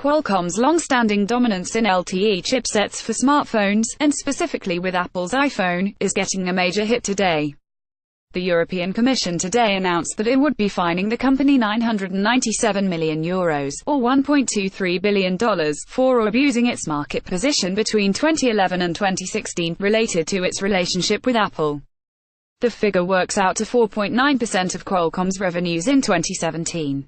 Qualcomm's long-standing dominance in LTE chipsets for smartphones, and specifically with Apple's iPhone, is getting a major hit today. The European Commission today announced that it would be fining the company €997 million, or $1.23 billion, for abusing its market position between 2011 and 2016, related to its relationship with Apple. The figure works out to 4.9% of Qualcomm's revenues in 2017.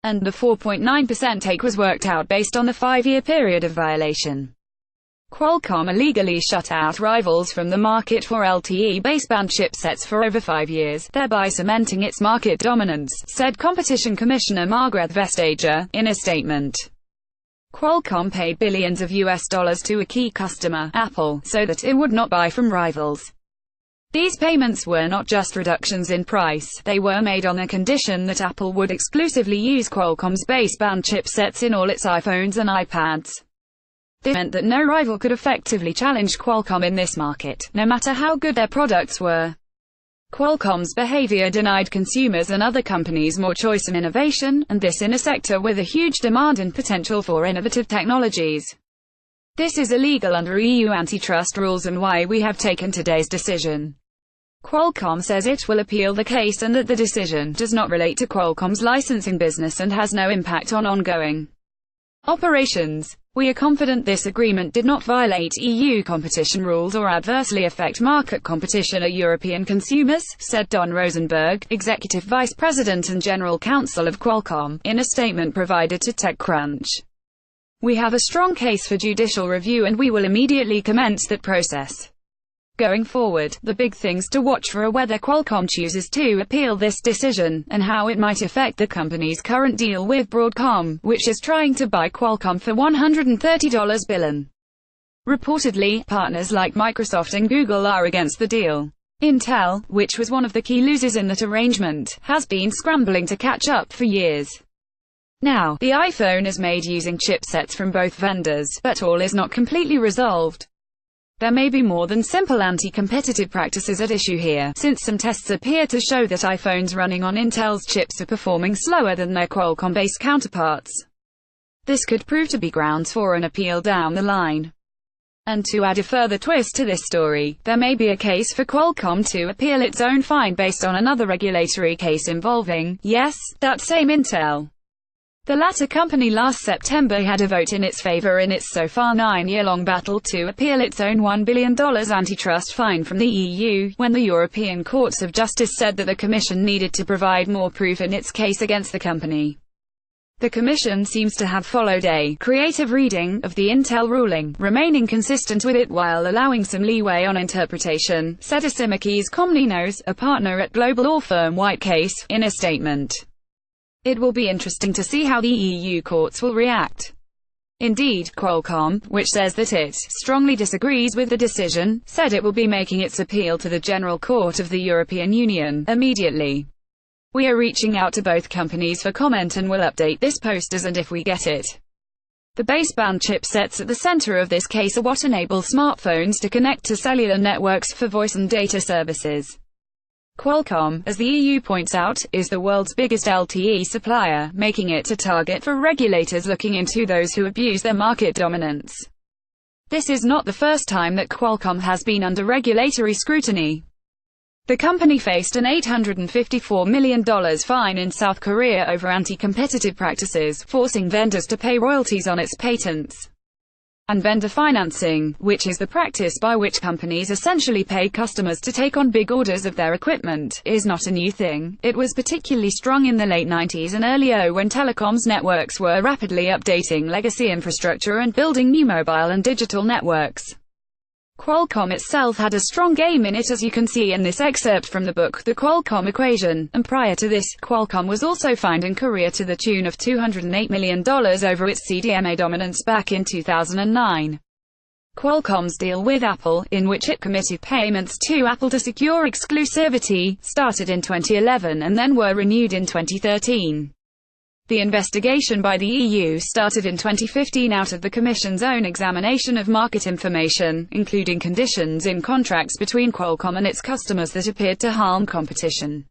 And the 4.9% take was worked out based on the 5-year period of violation. Qualcomm illegally shut out rivals from the market for LTE baseband chipsets for over 5 years, thereby cementing its market dominance, said Competition Commissioner Margrethe Vestager, in a statement. Qualcomm paid billions of US dollars to a key customer, Apple, so that it would not buy from rivals. These payments were not just reductions in price, they were made on the condition that Apple would exclusively use Qualcomm's baseband chipsets in all its iPhones and iPads. This meant that no rival could effectively challenge Qualcomm in this market, no matter how good their products were. Qualcomm's behavior denied consumers and other companies more choice and innovation, and this in a sector with a huge demand and potential for innovative technologies. This is illegal under EU antitrust rules and why we have taken today's decision. Qualcomm says it will appeal the case and that the decision does not relate to Qualcomm's licensing business and has no impact on ongoing operations. We are confident this agreement did not violate EU competition rules or adversely affect market competition or European consumers, said Don Rosenberg, Executive Vice President and General Counsel of Qualcomm, in a statement provided to TechCrunch. We have a strong case for judicial review and we will immediately commence that process. Going forward, the big things to watch for are whether Qualcomm chooses to appeal this decision, and how it might affect the company's current deal with Broadcom, which is trying to buy Qualcomm for $130 billion. Reportedly, partners like Microsoft and Google are against the deal. Intel, which was one of the key losers in that arrangement, has been scrambling to catch up for years. Now, the iPhone is made using chipsets from both vendors, but all is not completely resolved. There may be more than simple anti-competitive practices at issue here, since some tests appear to show that iPhones running on Intel's chips are performing slower than their Qualcomm-based counterparts. This could prove to be grounds for an appeal down the line. And to add a further twist to this story, there may be a case for Qualcomm to appeal its own fine based on another regulatory case involving, yes, that same Intel. The latter company last September had a vote in its favor in its so far 9-year-long battle to appeal its own $1 billion antitrust fine from the EU, when the European Courts of Justice said that the Commission needed to provide more proof in its case against the company. The Commission seems to have followed a creative reading of the Intel ruling, remaining consistent with it while allowing some leeway on interpretation, said Asimakis Komnenos, a partner at global law firm White Case, in a statement. It will be interesting to see how the EU courts will react. Indeed, Qualcomm, which says that it strongly disagrees with the decision, said it will be making its appeal to the General Court of the European Union immediately. We are reaching out to both companies for comment and will update this post as and if we get it. The baseband chipsets at the center of this case are what enable smartphones to connect to cellular networks for voice and data services. Qualcomm, as the EU points out, is the world's biggest LTE supplier, making it a target for regulators looking into those who abuse their market dominance. This is not the first time that Qualcomm has been under regulatory scrutiny. The company faced an $854 million fine in South Korea over anti-competitive practices, forcing vendors to pay royalties on its patents. And vendor financing, which is the practice by which companies essentially pay customers to take on big orders of their equipment, is not a new thing. It was particularly strong in the late 90s and early 2000s when telecoms networks were rapidly updating legacy infrastructure and building new mobile and digital networks. Qualcomm itself had a strong game in it, as you can see in this excerpt from the book The Qualcomm Equation, and prior to this, Qualcomm was also fined in Korea to the tune of $208 million over its CDMA dominance back in 2009. Qualcomm's deal with Apple, in which it committed payments to Apple to secure exclusivity, started in 2011 and then were renewed in 2013. The investigation by the EU started in 2015 out of the Commission's own examination of market information, including conditions in contracts between Qualcomm and its customers that appeared to harm competition.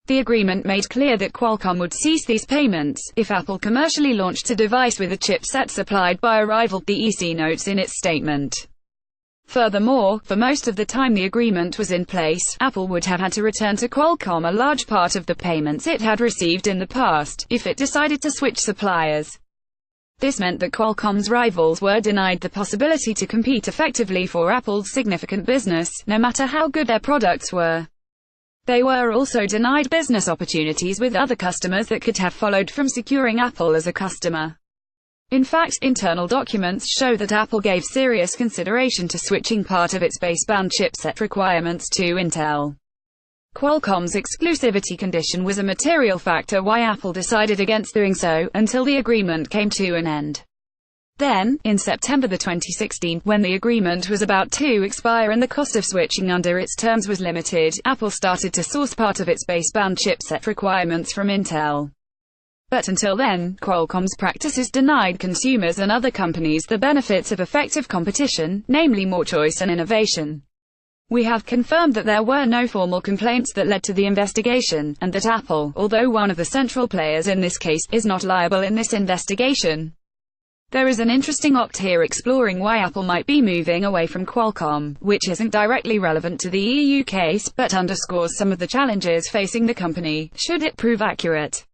The agreement made clear that Qualcomm would cease these payments if Apple commercially launched a device with a chipset supplied by a rival, the EC notes in its statement. Furthermore, for most of the time the agreement was in place, Apple would have had to return to Qualcomm a large part of the payments it had received in the past, if it decided to switch suppliers. This meant that Qualcomm's rivals were denied the possibility to compete effectively for Apple's significant business, no matter how good their products were. They were also denied business opportunities with other customers that could have followed from securing Apple as a customer. In fact, internal documents show that Apple gave serious consideration to switching part of its baseband chipset requirements to Intel. Qualcomm's exclusivity condition was a material factor why Apple decided against doing so, until the agreement came to an end. Then, in September 2016, when the agreement was about to expire and the cost of switching under its terms was limited, Apple started to source part of its baseband chipset requirements from Intel. But until then, Qualcomm's practices denied consumers and other companies the benefits of effective competition, namely more choice and innovation. We have confirmed that there were no formal complaints that led to the investigation, and that Apple, although one of the central players in this case, is not liable in this investigation. There is an interesting opt here exploring why Apple might be moving away from Qualcomm, which isn't directly relevant to the EU case, but underscores some of the challenges facing the company, should it prove accurate.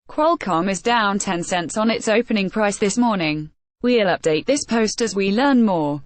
Qualcomm is down 10 cents on its opening price this morning. We'll update this post as we learn more.